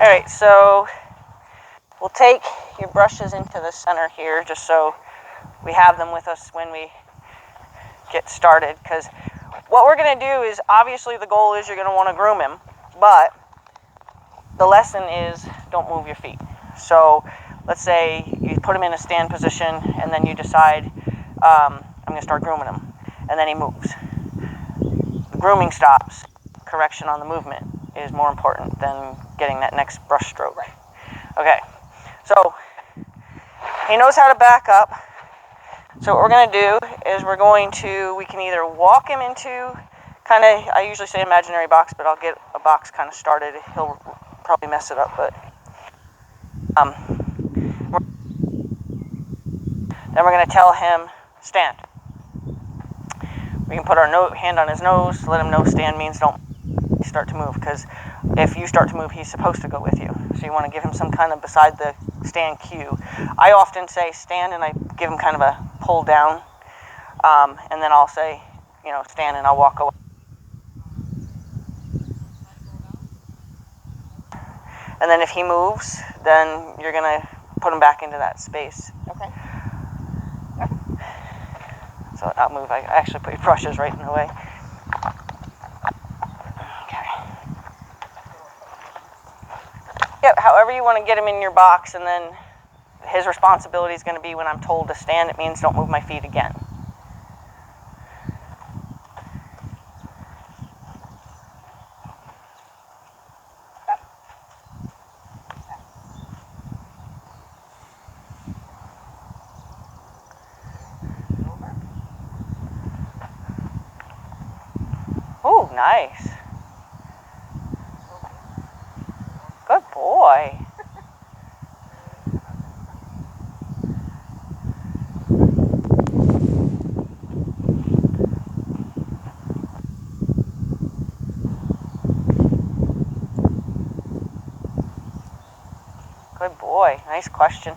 Alright, so we'll take your brushes into the center here just so we have them with us when we get started, because what we're going to do is, obviously the goal is you're going to want to groom him, but the lesson is don't move your feet. So let's say you put him in a stand position and then you decide, I'm going to start grooming him, and then he moves. The grooming stops. Correction on the movement is more important than getting that next brush stroke. Right. Okay, so he knows how to back up. So what we're going to do is we can either walk him into kind of, I usually say imaginary box, but I'll get a box kind of started. He'll probably mess it up, but then we're going to tell him, stand. We can put our hand on his nose to let him know stand means don't start to move, because if you start to move, he's supposed to go with you. So you want to give him some kind of beside the stand cue. I often say stand, and I give him kind of a pull down, and then I'll say, stand, and I'll walk away. And then if he moves, then you're going to put him back into that space. Okay. So I'll move. I actually put your brushes right in the way. Okay. Yep, however you want to get him in your box, and then his responsibility is going to be when I'm told to stand, it means don't move my feet again. Oh, nice. Good boy. Good boy. Nice question.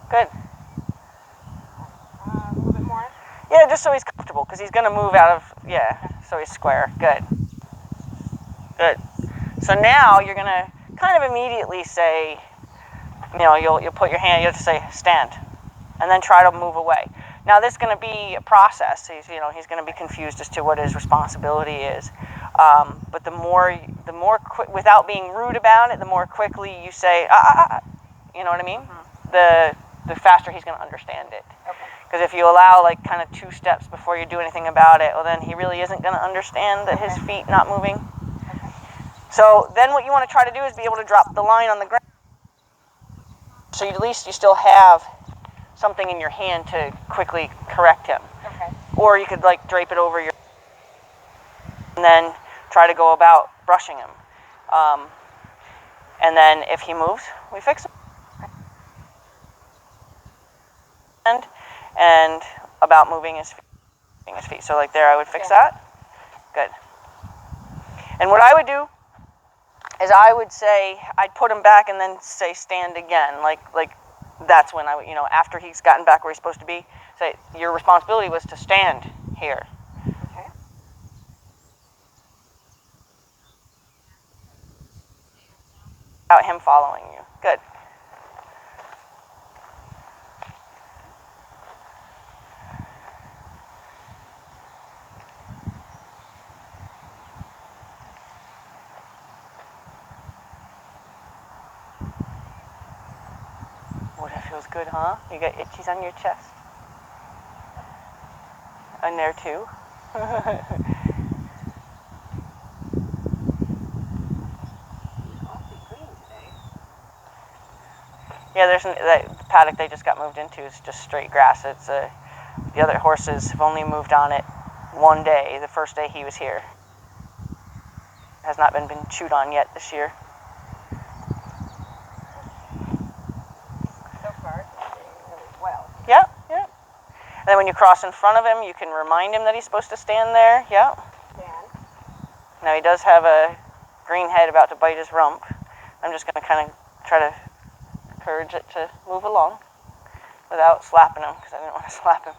Good. A little bit more? Yeah, just so he's comfortable, because he's going to move out of, so he's square. Good. Good. So now you're going to kind of immediately say, you'll put your hand, you'll just say, stand, and then try to move away. Now, this is going to be a process. He's going to be confused as to what his responsibility is. But the more without being rude about it, the more quickly you say, you know what I mean? Mm-hmm. The faster he's going to understand it. Because if you allow kind of 2 steps before you do anything about it, well, then he really isn't going to understand that his feet not moving. Okay. So then what you want to try to do is be able to drop the line on the ground. So at least you still have something in your hand to quickly correct him. Okay. Or you could drape it over your, and then try to go about brushing him. And then if he moves, we fix him. And about moving his feet. So there, I would fix that. Good. And what I would do is I would say, I'd put him back and then say stand again. That's when I would, after he's gotten back where he's supposed to be, say, your responsibility was to stand here. Okay. Without him following you. Good. Boy, that feels good, huh? You got itchies on your chest? And there too. Yeah, that paddock they just got moved into is just straight grass. It's the other horses have only moved on it one day, the first day he was here. It has not been chewed on yet this year. So far, it's doing really well. Yeah. And then when you cross in front of him, you can remind him that he's supposed to stand there. Yeah. Stand. Now he does have a green head about to bite his rump. I'm just going to kind of try to encourage it to move along without slapping him, because I didn't want to slap him.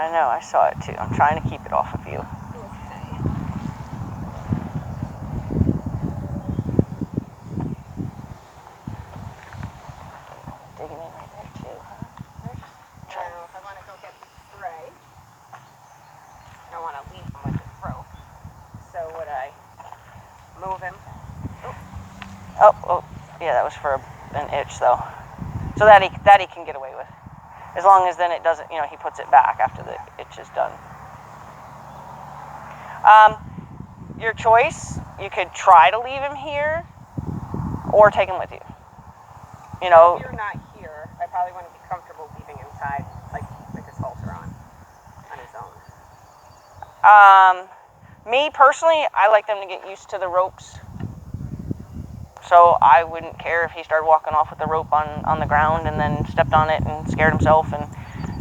I know, I saw it too. I'm trying to keep it off of you. Digging in right there too, huh? Now, if I want to go get the spray, I don't want to leave him with his rope. So would I move him? Oh, yeah, that was for an itch though. So that he can get away with. As long as then it doesn't, he puts it back after the itch is done. Your choice, you could try to leave him here or take him with you. If you're not here, I probably wouldn't be comfortable leaving him tied, like with his halter on his own. Me personally, I like them to get used to the ropes. So I wouldn't care if he started walking off with the rope on the ground and then stepped on it and scared himself. And,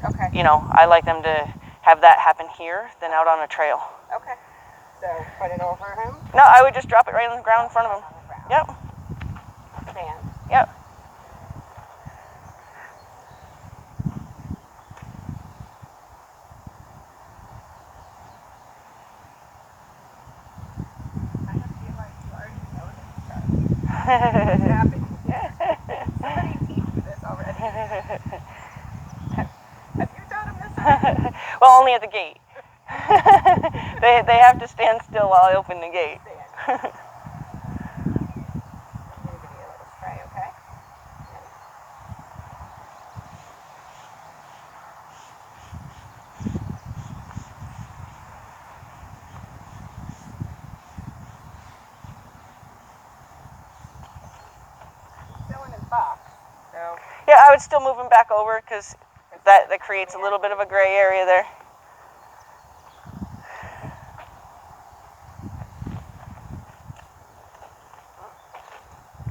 Okay. I like them to have that happen here than out on a trail. Okay. So put it over him? No, I would just drop it right on the ground in front of him. On the ground. Yep. Stand. Yep. I have to feel like you already know this, Charlie. What's happening? Somebody teach me this already. Have you taught him this already? Well, only at the gate. they have to stand still while I open the gate. I'm going to give you a little spray, okay? Still in his box, so. Yeah, I would still move him back over because that creates a little bit of a gray area there.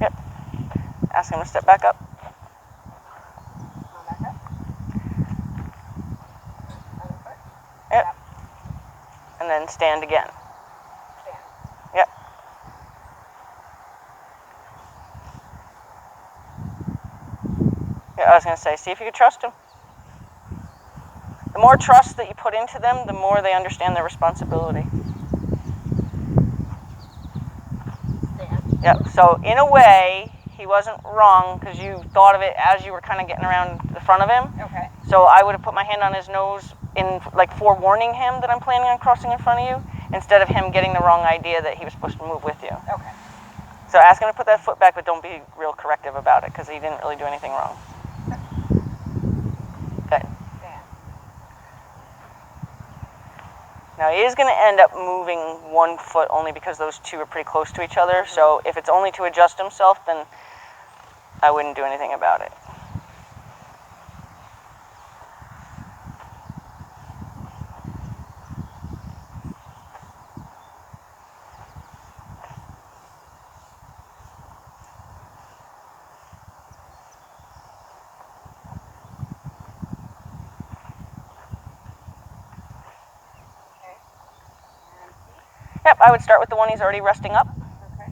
Yep. Ask him to step back up. Come back up. Other foot. Yep. And then stand again. Stand. Yep. Yeah, I was going to say, see if you could trust him. The more trust that you put into them, the more they understand their responsibility. Stand. Yep. So in a way, he wasn't wrong because you thought of it as you were kind of getting around the front of him. Okay. So I would have put my hand on his nose in like forewarning him that I'm planning on crossing in front of you instead of him getting the wrong idea that he was supposed to move with you. Okay. So ask him to put that foot back, but don't be real corrective about it because he didn't really do anything wrong. Good. Stand. Now he is going to end up moving 1 foot only because those two are pretty close to each other. So if it's only to adjust himself, then I wouldn't do anything about it. Yep, I would start with the one he's already resting up. Okay.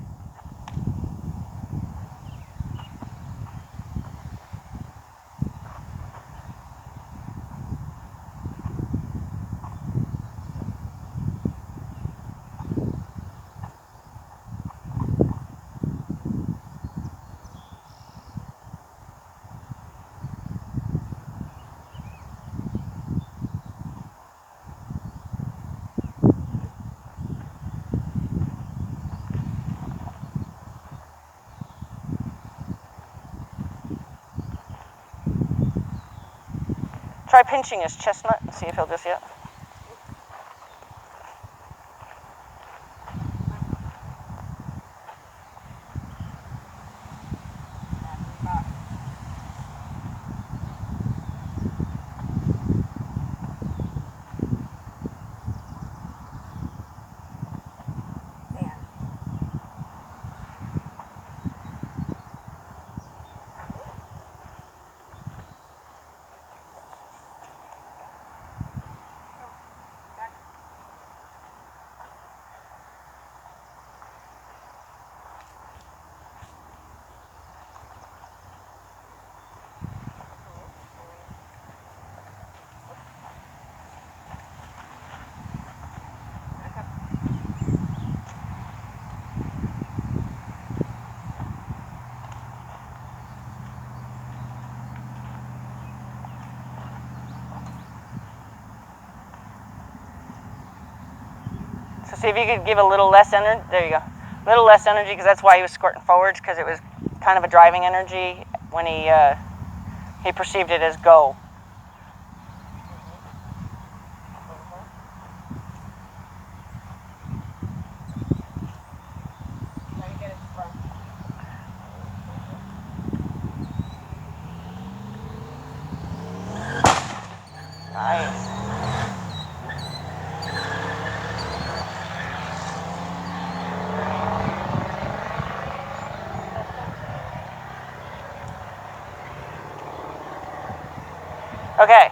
Try pinching his chestnut and see if he'll just yet. Stand. See if you could give a little less energy. There you go. A little less energy, because that's why he was squirting forwards, because it was kind of a driving energy when he perceived it as go. Nice. Okay,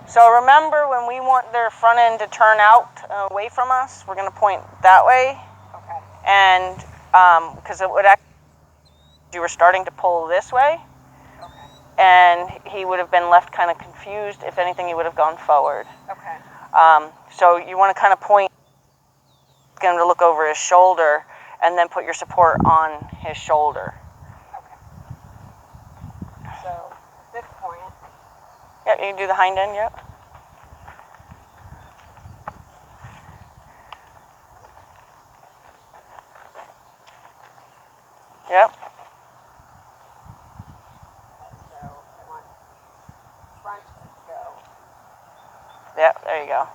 so remember when we want their front end to turn out away from us, we're going to point that way. Okay. And because it would actually, you were starting to pull this way. Okay. And he would have been left kind of confused. If anything, he would have gone forward. Okay. So you want to kind of point, get him to look over his shoulder, and then put your support on his shoulder. Okay. So at this point. Yep, you can do the hind end, yep. Yep. So I want front to go. Yep, there you go.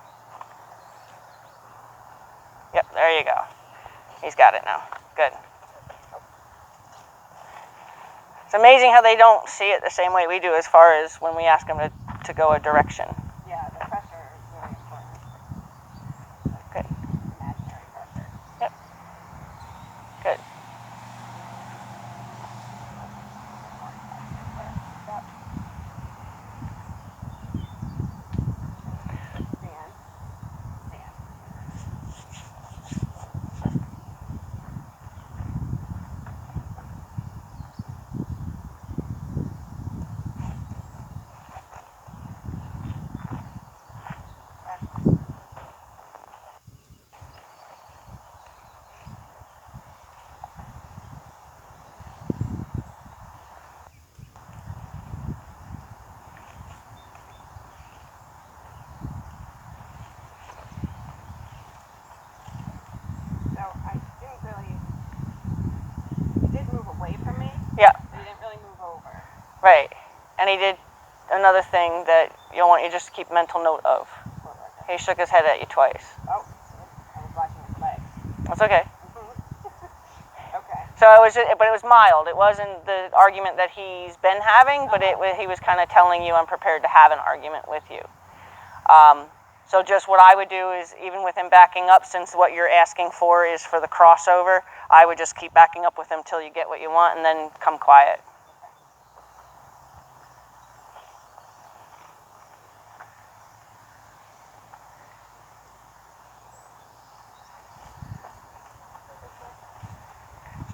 Yep, there you go. He's got it now. Good. It's amazing how they don't see it the same way we do as far as when we ask them to go a direction. Yeah, the pressure is really important. Good. Imaginary pressure. Yep. Good. Yeah. They didn't really move over. Right. And he did another thing that you'll want you to just keep mental note of. He shook his head at you twice. Oh, I was watching his legs. That's okay. Okay. So but it was mild. It wasn't the argument that he's been having, but he was kind of telling you, I'm prepared to have an argument with you. So just what I would do is, even with him backing up, since what you're asking for is for the crossover, I would just keep backing up with him till you get what you want, and then come quiet.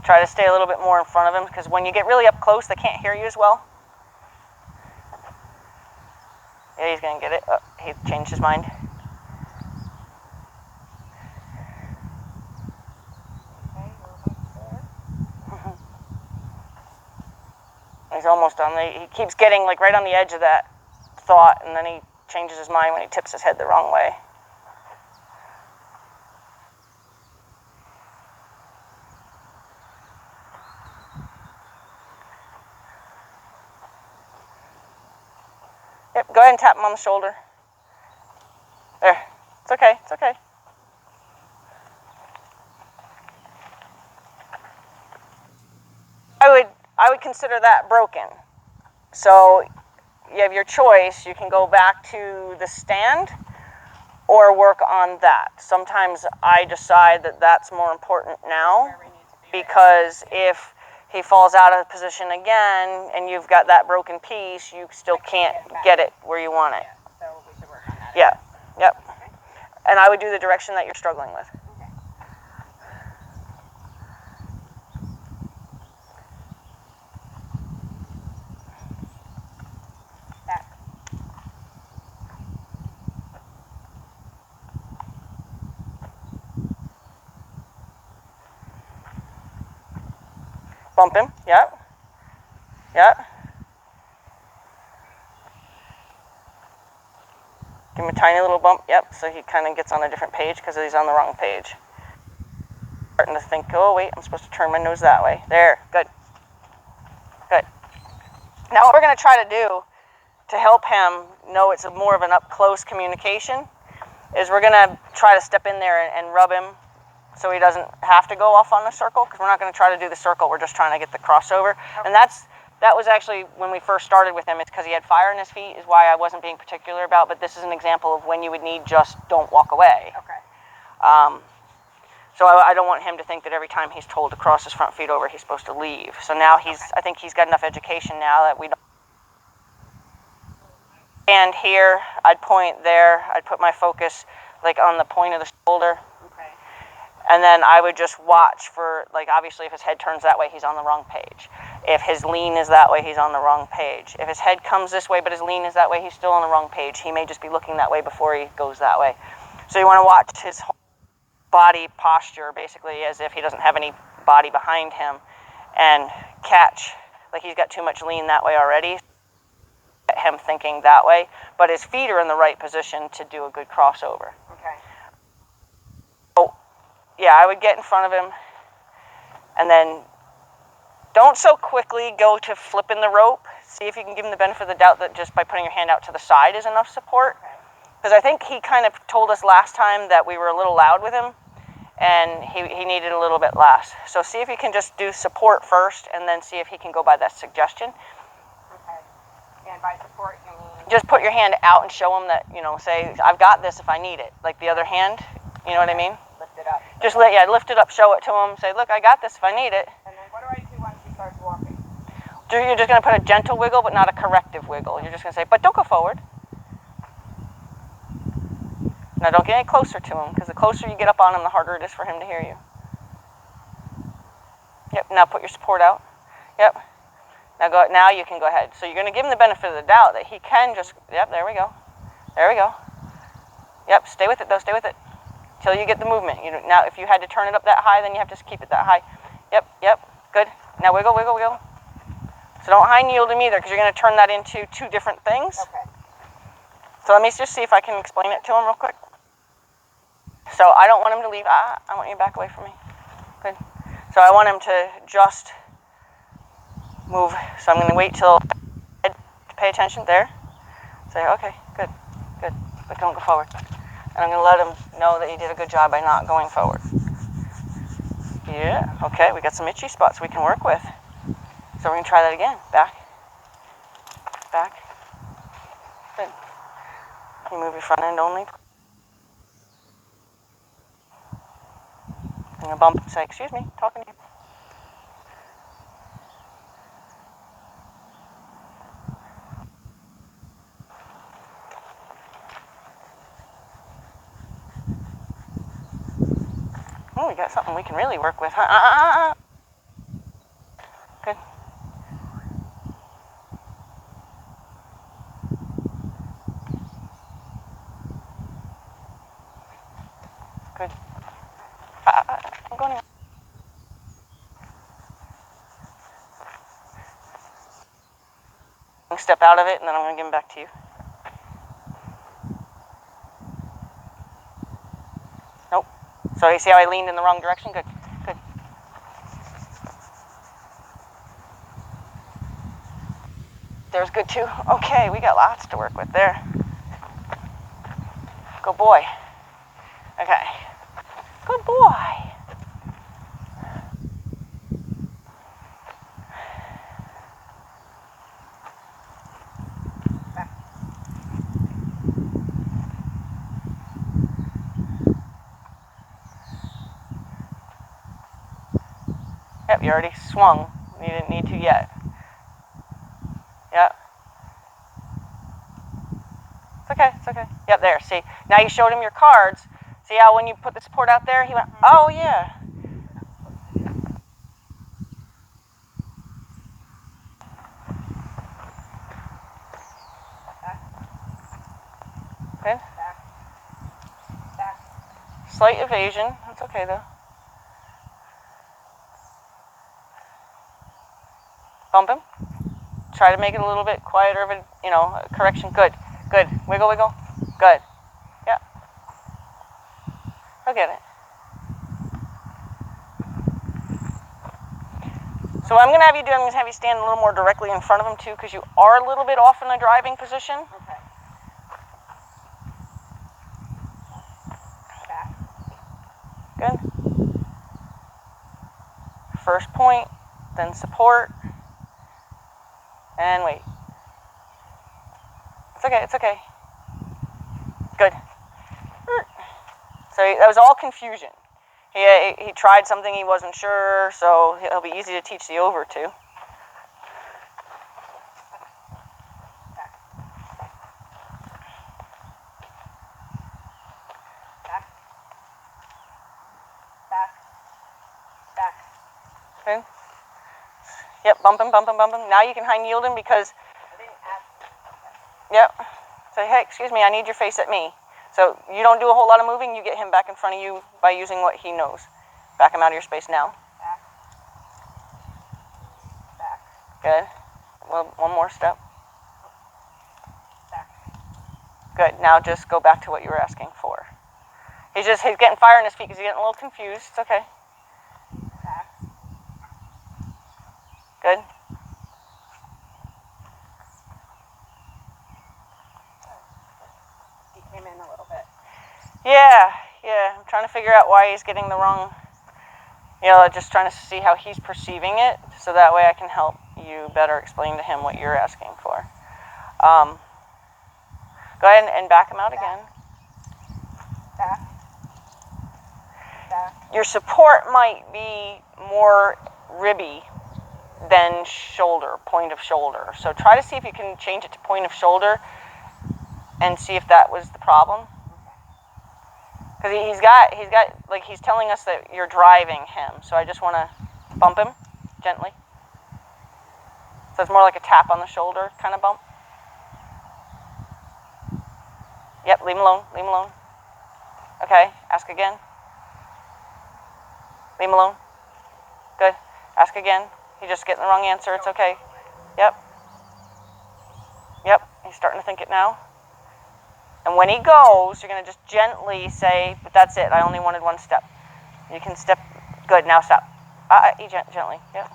Try to stay a little bit more in front of him, because when you get really up close, they can't hear you as well. Yeah, he's going to get it. Oh, he changed his mind. He's almost on he keeps getting like right on the edge of that thought, and then he changes his mind when he tips his head the wrong way. Yep, go ahead and tap him on the shoulder. There. It's okay. It's okay. I would consider that broken. So you have your choice. You can go back to the stand or work on that. Sometimes I decide that that's more important now, because if he falls out of position again and you've got that broken piece, you still can't get it where you want it. So we should work on that. Yeah. Yep. And I would do the direction that you're struggling with. Bump him, yep. Yep. Give him a tiny little bump, yep, so he kind of gets on a different page because he's on the wrong page. starting to think, oh wait, I'm supposed to turn my nose that way. There, good. Good. Now what we're going to try to do to help him know it's more of an up-close communication is we're going to try to step in there and rub him so he doesn't have to go off on the circle, because we're not going to try to do the circle, we're just trying to get the crossover. Okay. And that was actually when we first started with him. It's because he had fire in his feet is why I wasn't being particular about, but this is an example of when you would need just don't walk away. Okay. So I don't want him to think that every time he's told to cross his front feet over, he's supposed to leave. So now I think he's got enough education now that we don't. And here, I'd point there, I'd put my focus like on the point of the shoulder. Okay. And then I would just watch for, like, obviously if his head turns that way, he's on the wrong page. If his lean is that way, he's on the wrong page. If his head comes this way, but his lean is that way, he's still on the wrong page. He may just be looking that way before he goes that way. So you want to watch his whole body posture, basically, as if he doesn't have any body behind him, and catch, like he's got too much lean that way already. Him thinking that way, but his feet are in the right position to do a good crossover. Okay. So, yeah, I would get in front of him, and then don't so quickly go to flipping the rope. See if you can give him the benefit of the doubt that just by putting your hand out to the side is enough support. Because I think he kind of told us last time that we were a little loud with him, and he needed a little bit less. So see if you can just do support first, and then see if he can go by that suggestion. And by support, you mean? Just put your hand out and show him that, say, I've got this if I need it. Like the other hand, you know what I mean? Lift it up. Just lift it up, show it to him, say, look, I got this if I need it. And then what do I do once he starts walking? You're just going to put a gentle wiggle, but not a corrective wiggle. You're just going to say, but don't go forward. Now don't get any closer to him, because the closer you get up on him, the harder it is for him to hear you. Yep, now put your support out. Yep. Now you can go ahead. So you're going to give him the benefit of the doubt that he can just, yep, there we go. There we go. Yep, stay with it though, stay with it. Till you get the movement. Now if you had to turn it up that high, then you have to keep it that high. Yep, good. Now wiggle, wiggle, wiggle. So don't high kneel him either, because you're going to turn that into two different things. Okay. So let me just see if I can explain it to him real quick. So I don't want him to leave. I want you to back away from me. Good. So I want him to just move. So I'm going to wait till to pay attention there. Say, okay, good, but don't go forward. And I'm going to let him know that he did a good job by not going forward. Yeah, okay, we got some itchy spots we can work with. So we're going to try that again. Back. Good. You move your front end only. I'm going to bump and say, excuse me, talking to you. Oh, we got something we can really work with, huh? Good. Good. I'm going to step out of it, and then I'm going to give him back to you. Nope. So you see how I leaned in the wrong direction? Good. There's good too. Okay, we got lots to work with there. Good boy. Okay. Good boy. Yep, you already swung. You didn't need to yet. Yep. It's okay. Yep, there. See, now you showed him your cards. See how when you put the support out there, he went, oh, yeah. Good. Back. Slight evasion. That's okay, though. Bump him. Try to make it a little bit quieter of a, correction. Good. Wiggle. Good. Yeah. He'll get it. So what I'm going to have you do, I'm going to have you stand a little more directly in front of him too, because you are a little bit off in the driving position. Okay. Back. Good. First point, then support, and wait. It's okay, it's okay. Good. So that was all confusion. He tried something he wasn't sure, so it'll be easy to teach the over to. Okay. Yep, bump him. Now you can high yield him because... Yep. Say, hey, excuse me, I need your face at me. So you don't do a whole lot of moving, you get him back in front of you by using what he knows. Back him out of your space now. Back. Good. Well, one more step. Back. Good. Now just go back to what you were asking for. He's getting fire in his feet because he's getting a little confused. It's okay. Back. Good. He came in a little bit. Yeah. I'm trying to figure out why he's getting the wrong, just trying to see how he's perceiving it, so that way I can help you better explain to him what you're asking for. Go ahead and back him out again. Back. Back. Your support might be more ribby than shoulder, point of shoulder. So try to see if you can change it to point of shoulder and see if that was the problem. Because he's telling us that you're driving him. So I just want to bump him gently. So it's more like a tap on the shoulder kind of bump. Yep, leave him alone. Okay, ask again. Leave him alone. Good. Ask again. He's just getting the wrong answer. It's okay. Yep, he's starting to think it now. And when he goes, you're going to just gently say, but that's it, I only wanted one step. You can step. Good, now stop. Gently. Yep.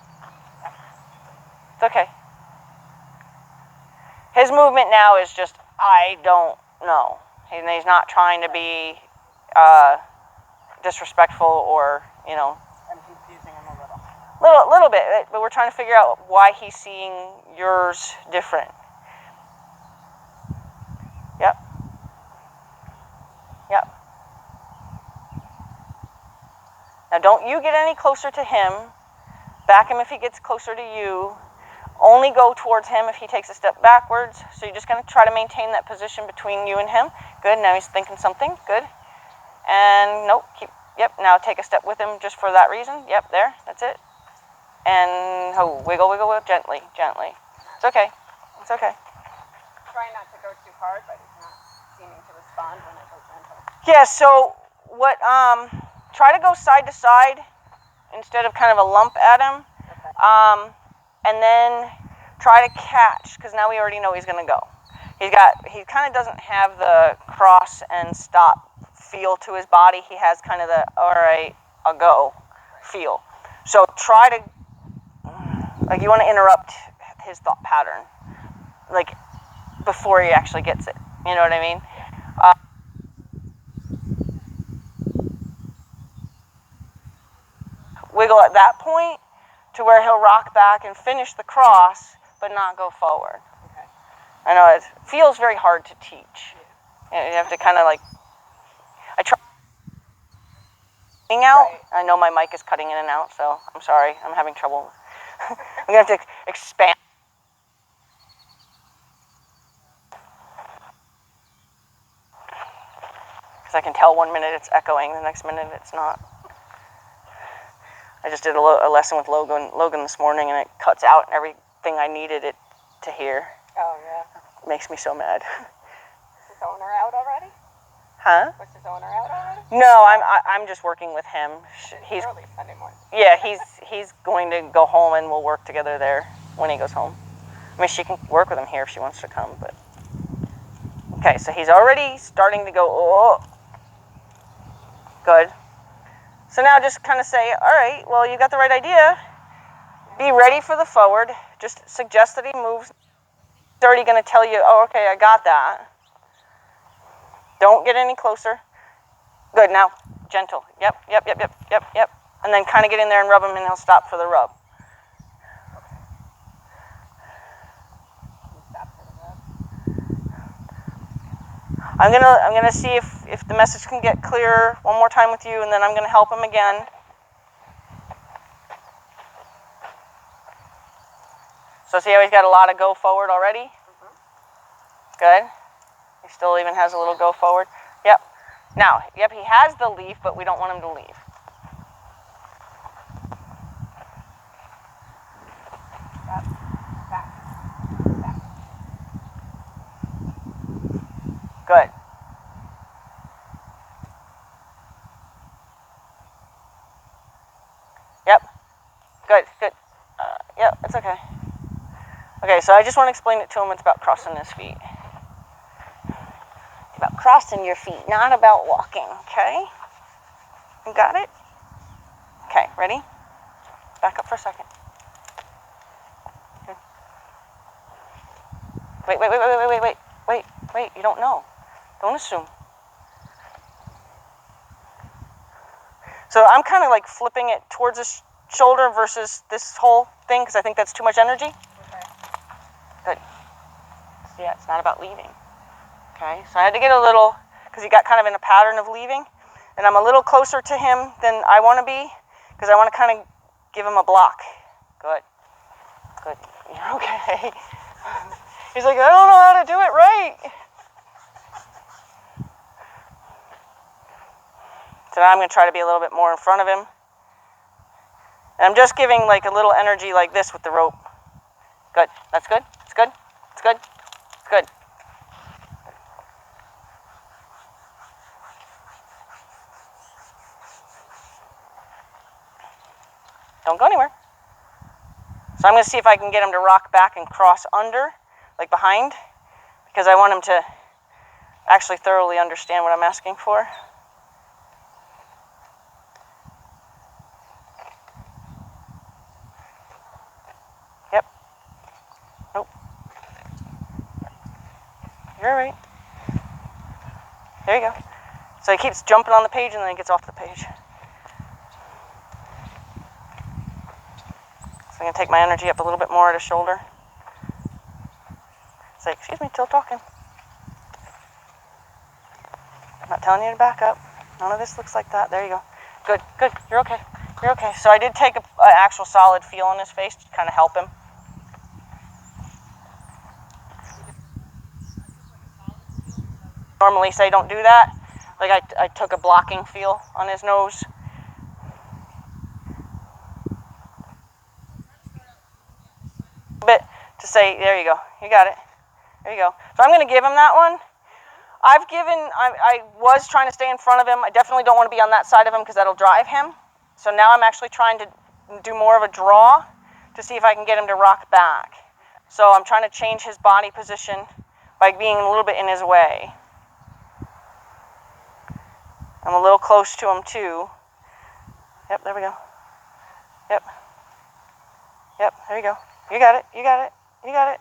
It's okay. His movement now is just, I don't know. He's not trying to be disrespectful or, I'm confusing him a little. Little bit, but we're trying to figure out why he's seeing yours different. Yep. Now don't you get any closer to him. Back him if he gets closer to you. Only go towards him if he takes a step backwards. So you're just going to try to maintain that position between you and him. Good, now he's thinking something. Good. And nope, now take a step with him just for that reason. Yep, there, that's it. And wiggle, gently. It's okay. Try not to go too hard, but he's not seeming to respond when I go gentle. Yeah, so try to go side to side instead of kind of a lump at him. Okay. And then try to catch, because now we already know he's going to go. He kind of doesn't have the cross and stop feel to his body. He has kind of the, all right, I'll go feel. So try to, you want to interrupt his thought pattern, before he actually gets it. You know what I mean? Wiggle at that point to where he'll rock back and finish the cross, but not go forward. Okay. I know it feels very hard to teach. You have to kind of I try out. Right. I know my mic is cutting in and out, so I'm sorry. I'm having trouble. I'm going to have to expand. Because I can tell 1 minute it's echoing, the next minute it's not. I just did a lesson with Logan this morning, and it cuts out everything I needed it to hear. Oh, yeah. It makes me so mad. Is his owner out already? Huh? Was his owner out already? No, I'm just working with him. He's early Sunday morning. Yeah, he's going to go home, and we'll work together there when he goes home. I mean, she can work with him here if she wants to come, but... Okay, so he's already starting to go, oh. Good. So now just kind of say, all right, well, you got the right idea. be ready for the forward. Just suggest that he moves. He's already going to tell you, oh, okay, I got that. Don't get any closer. Good, now, gentle. Yep. And then kind of get in there and rub him, and he'll stop for the rub. I'm gonna see if the message can get clearer one more time with you, and then I'm gonna help him again. So see how he's got a lot of go forward already? Good. He still even has a little go forward. Yep. Now, yep, he has the leaf, but we don't want him to leave. Back. Good. Yep. Good. Yep, it's okay. Okay, so I just want to explain it to him. It's about crossing his feet. It's about crossing your feet, not about walking, okay? You got it? Okay, ready? Back up for a second. Okay. Wait, you don't know. Don't assume. So I'm kind of like flipping it towards his shoulder versus this whole thing because I think that's too much energy. Okay. Good. So yeah, it's not about leaving. Okay, so I had to get a little, because he got kind of in a pattern of leaving, and I'm a little closer to him than I want to be because I want to kind of give him a block. Good. You're okay. He's like, I don't know how to do it right. So now I'm going to try to be a little bit more in front of him. And I'm just giving like a little energy like this with the rope. Good. That's good. It's good. It's good. It's good. Don't go anywhere. So I'm going to see if I can get him to rock back and cross under, like behind, because I want him to actually thoroughly understand what I'm asking for. Yep. Nope. You're all right. There you go. So he keeps jumping on the page and then he gets off the page. So I'm going to take my energy up a little bit more at his shoulder. Say, excuse me, still talking. I'm not telling you to back up. None of this looks like that. There you go. Good. You're okay. So I did take an actual solid feel on his face to kind of help him. Normally say don't do that. Like I took a blocking feel on his nose. A bit to say, there you go. You got it. There you go. So I'm going to give him that one. I was trying to stay in front of him. I definitely don't want to be on that side of him because that'll drive him. So now I'm actually trying to do more of a draw to see if I can get him to rock back. So I'm trying to change his body position by being a little bit in his way. I'm a little close to him too. Yep, there we go. Yep, there you go. You got it.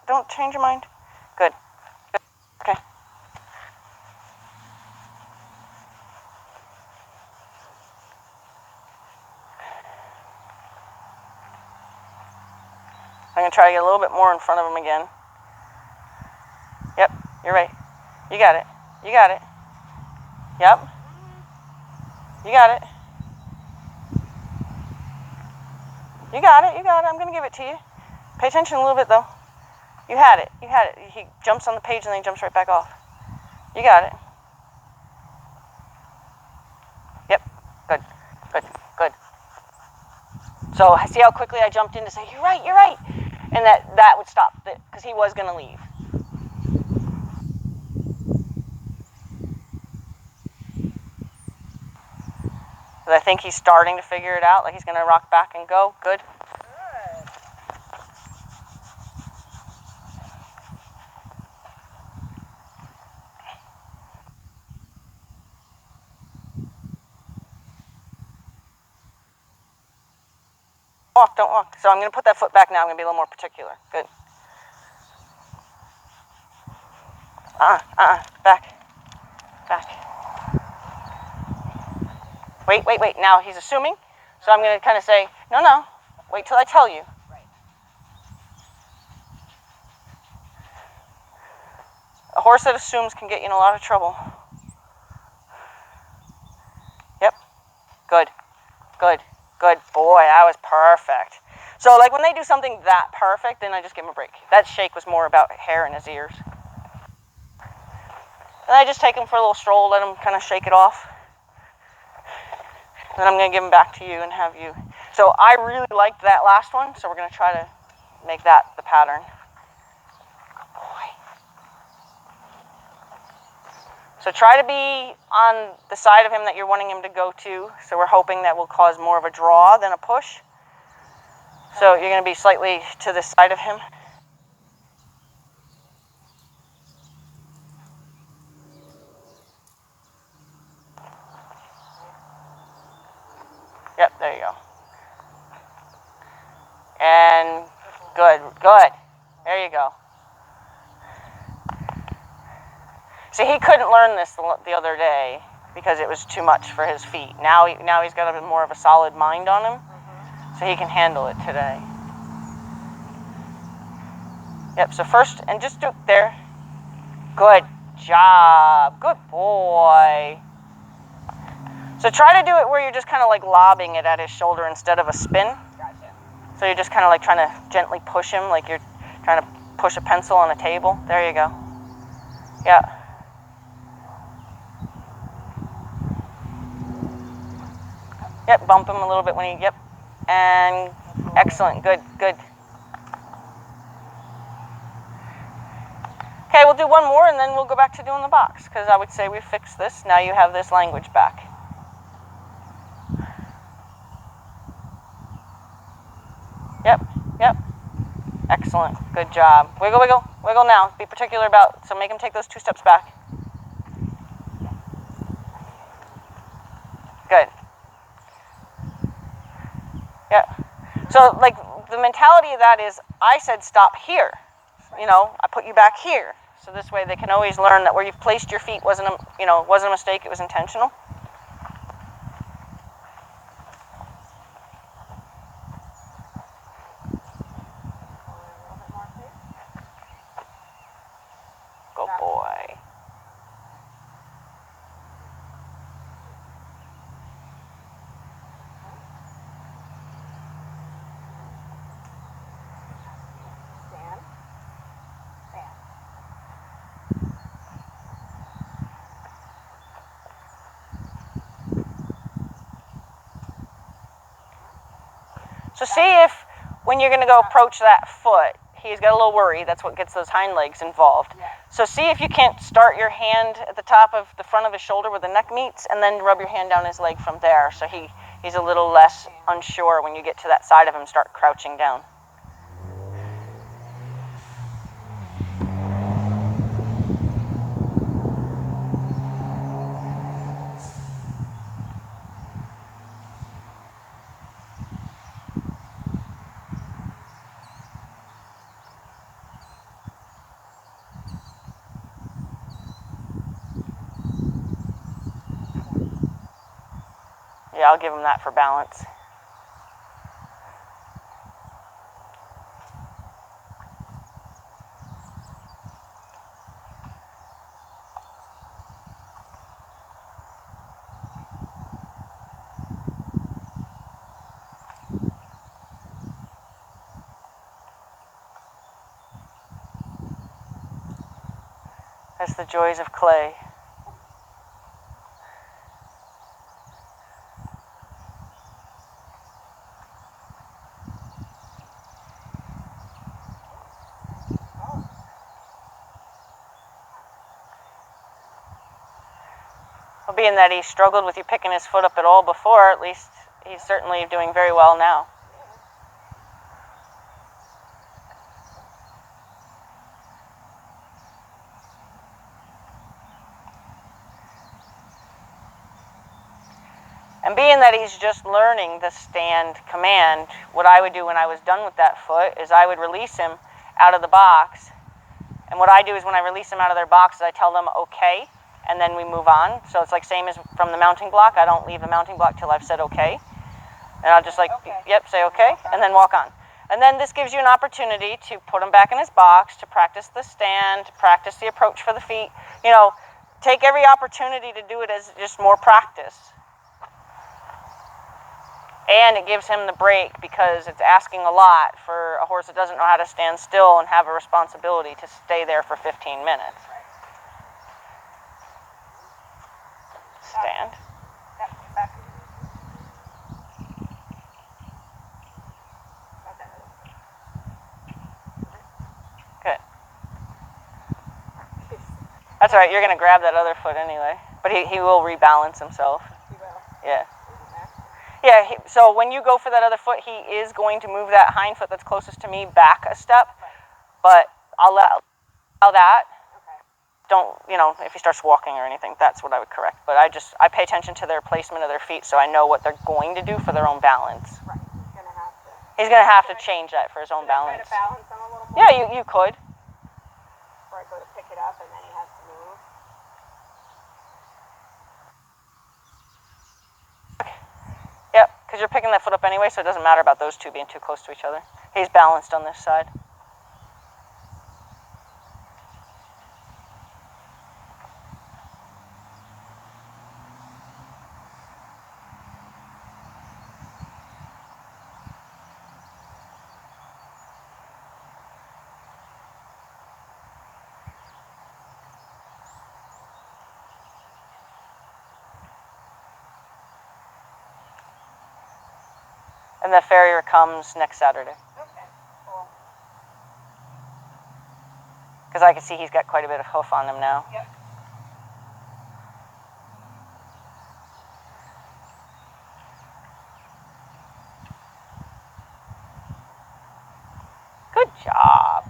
Don't change your mind. Good. Okay. I'm going to try to get a little bit more in front of him again. Yep, you're right. You got it. Yep. You got it. I'm going to give it to you. Pay attention a little bit, though. You had it. He jumps on the page and then he jumps right back off. You got it. Yep. Good. So see how quickly I jumped in to say, you're right. And that would stop because he was going to leave. I think he's starting to figure it out. Like he's going to rock back and go. Good. walk, don't walk. So I'm going to put that foot back now. I'm going to be a little more particular. Good. Back. Wait. Now he's assuming. So I'm going to kind of say, no, wait till I tell you. Right. A horse that assumes can get you in a lot of trouble. Yep. Good. Boy, that was perfect. So like when they do something that perfect, then I just give him a break. That shake was more about hair in his ears. And I just take him for a little stroll, let him kind of shake it off. Then I'm going to give him back to you and have you. So I really liked that last one, so we're going to try to make that the pattern. Boy. So try to be on the side of him that you're wanting him to go to. So we're hoping that will cause more of a draw than a push. So you're going to be slightly to the side of him. Yep, there you go. And good. There you go. See, he couldn't learn this the other day because it was too much for his feet. Now he's got a bit more of a solid mind on him, so he can handle it today. Yep, so first, and just do it there. Good job. Good boy. So try to do it where you're just kind of like lobbing it at his shoulder instead of a spin. Gotcha. So you're just kind of like trying to gently push him like you're trying to push a pencil on a table. There you go. Yeah. Yep, bump him a little bit when he, yep. And excellent, good. Okay, we'll do one more and then we'll go back to doing the box because I would say we fixed this. Now you have this language back. Yep. Excellent, good job. Wiggle now. Be particular about, so make him take those 2 steps back. Good. Yeah. So, like, the mentality of that is, I said stop here. You know, I put you back here. So this way they can always learn that where you've placed your feet wasn't a mistake, it was intentional. Good boy. So see if, when you're going to go approach that foot, he's got a little worry. That's what gets those hind legs involved. Yeah. So see if you can't start your hand at the top of the front of his shoulder where the neck meets, and then rub your hand down his leg from there. So he's a little less unsure when you get to that side of him, start crouching down. Yeah, I'll give him that for balance. That's the joys of clay. Well, being that he struggled with you picking his foot up at all before, at least he's certainly doing very well now. And being that he's just learning the stand command, what I would do when I was done with that foot is I would release him out of the box. And what I do is when I release them out of their boxes, I tell them okay, and then we move on. So it's like same as from the mounting block. I don't leave the mounting block till I've said okay. And I'll just like, okay. Yep, say okay, and then walk on. And then this gives you an opportunity to put him back in his box, to practice the stand, to practice the approach for the feet. You know, take every opportunity to do it as just more practice. And it gives him the break because it's asking a lot for a horse that doesn't know how to stand still and have a responsibility to stay there for 15 minutes. Stand. Good. That's all right. You're going to grab that other foot anyway. But he will rebalance himself. He will. Yeah. Yeah, so when you go for that other foot, he is going to move that hind foot that's closest to me back a step, but I'll allow that. Okay. Don't, you know, if he starts walking or anything, that's what I would correct. But I pay attention to their placement of their feet so I know what they're going to do for their own balance. Right, He's going to have to change that for his own balance. Try to balance him a little more? Yeah, you could. Or I go to pick it up and then he has to move. Yep, because you're picking that foot up anyway, so it doesn't matter about those two being too close to each other. He's balanced on this side. And the farrier comes next Saturday. Okay, cool. Because I can see he's got quite a bit of hoof on him now. Yep. Good job.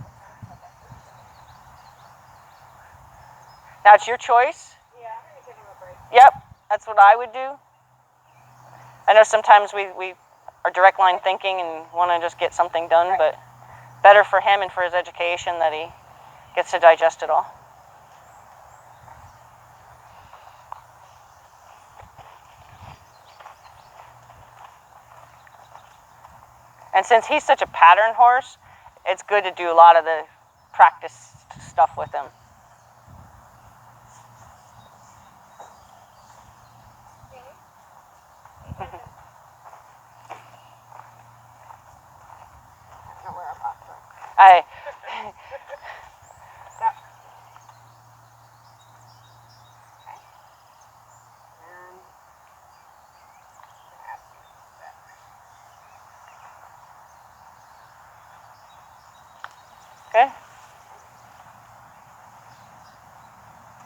Now it's your choice. Yeah, I'm going to give him a break. Yep, that's what I would do. I know sometimes we are direct line thinking and want to just get something done, right. But better for him and for his education that he gets to digest it all. And since he's such a pattern horse, it's good to do a lot of the practice stuff with him. I okay.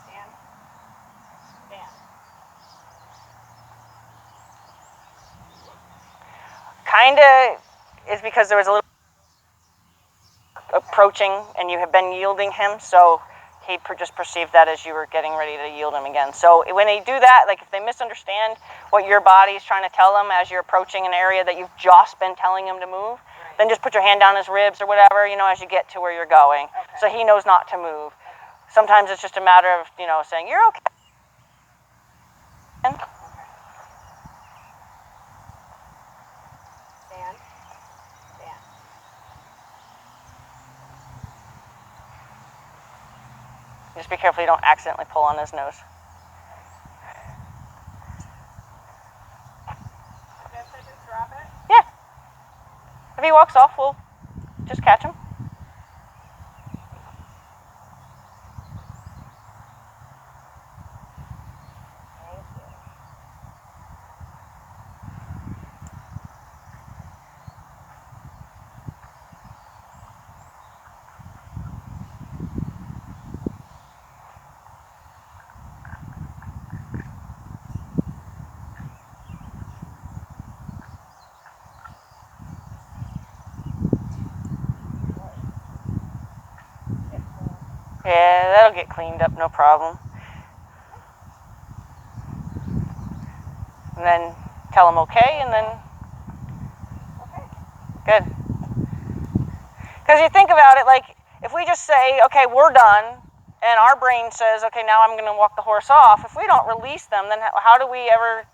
Stand. Stand. Kinda is because there was a little approaching and you have been yielding him, so he just perceived that as you were getting ready to yield him again. So when they do that, like if they misunderstand what your body is trying to tell them as you're approaching an area that you've just been telling him to move, right. Then just put your hand down his ribs or whatever, you know, as you get to where you're going. Okay. So he knows not to move. Okay. Sometimes it's just a matter of, you know, saying, you're okay. Stand. Stand. Just be careful you don't accidentally pull on his nose. Guess I just drop it? Yeah. If he walks off, we'll just catch him. Yeah, that'll get cleaned up, no problem. And then tell him okay, and then Okay. good. Because you think about it, like, if we just say, okay, we're done, and our brain says, okay, now I'm going to walk the horse off, if we don't release them, then how do we ever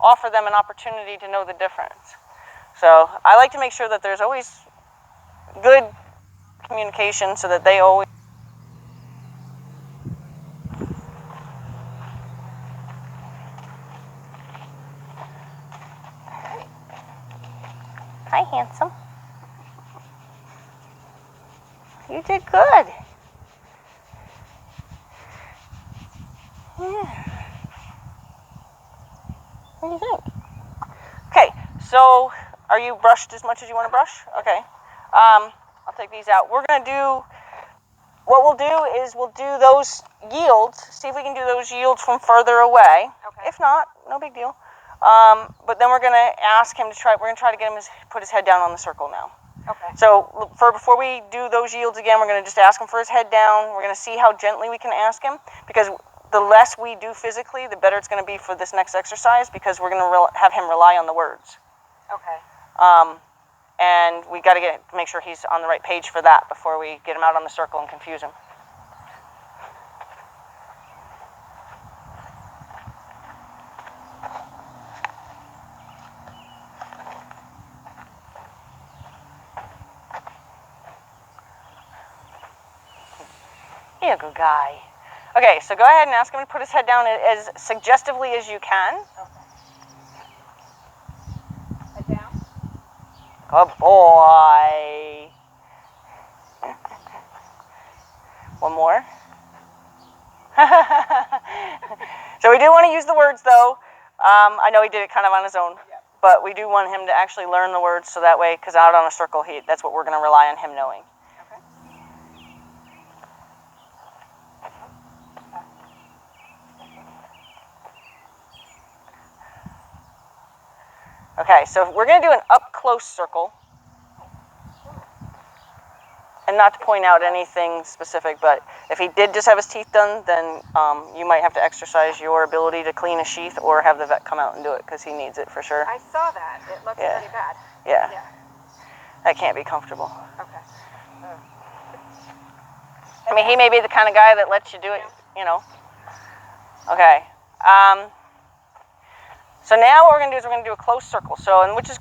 offer them an opportunity to know the difference? So I like to make sure that there's always good communication so that they always... Hi, handsome. You did good. Yeah. What do you think? Okay, so are you brushed as much as you want to brush? Okay. I'll take these out. What we'll do is we'll do those yields, see if we can do those yields from further away. Okay. If not, no big deal. But then we're going to ask him to we're going to try to get him to put his head down on the circle now. Okay. So before we do those yields again, we're going to just ask him for his head down. We're going to see how gently we can ask him, because the less we do physically, the better it's going to be for this next exercise, because we're going to have him rely on the words. Okay. And we got to make sure he's on the right page for that before we get him out on the circle and confuse him. You're a good guy. Okay, so go ahead and ask him to put his head down as suggestively as you can. Okay. Head down. Good boy. One more. So we do want to use the words, though. I know he did it kind of on his own, but we do want him to actually learn the words, so that way, because out on a circle, that's what we're going to rely on him knowing. Okay, so we're going to do an up-close circle. And not to point out anything specific, but if he did just have his teeth done, then you might have to exercise your ability to clean a sheath or have the vet come out and do it, because he needs it for sure. I saw that. It looks pretty bad. Yeah. That can't be comfortable. Okay. I mean, he may be the kind of guy that lets you do it, you know. Okay. So now what we're going to do is we're going to do a close circle. So, and which is,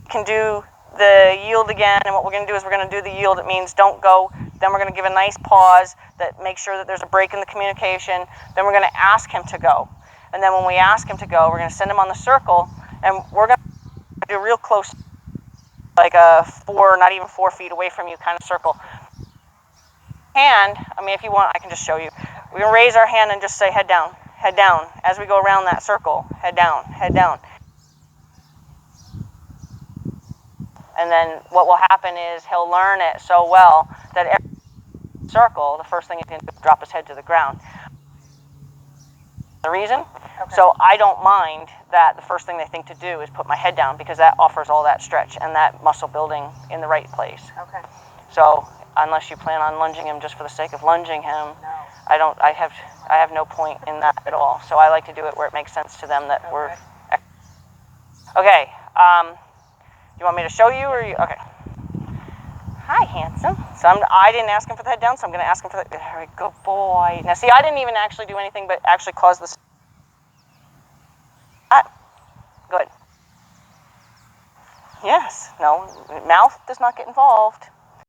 can do the yield again, and what we're going to do is we're going to do the yield. It means don't go. Then we're going to give a nice pause that makes sure that there's a break in the communication. Then we're going to ask him to go. And then when we ask him to go, we're going to send him on the circle, and we're going to do real close, like a 4, not even 4 feet away from you kind of circle. Hand, I mean, if you want, I can just show you. We're going to raise our hand and just say head down, as we go around that circle. Head down, head down. And then what will happen is he'll learn it so well that every circle, the first thing he's going to do is drop his head to the ground. The reason? Okay. So I don't mind that the first thing they think to do is put my head down, because that offers all that stretch and that muscle building in the right place. Okay. So unless you plan on lunging him just for the sake of lunging him, no. I have no point in that at all. So I like to do it where it makes sense to them that we're... Okay. You want me to show you, or you... Okay. Hi, handsome. So I didn't ask him for the head down, so I'm going to ask him for the... There we go, boy. Now, see, I didn't even actually do anything but actually cause this... Good. Yes. No, mouth does not get involved.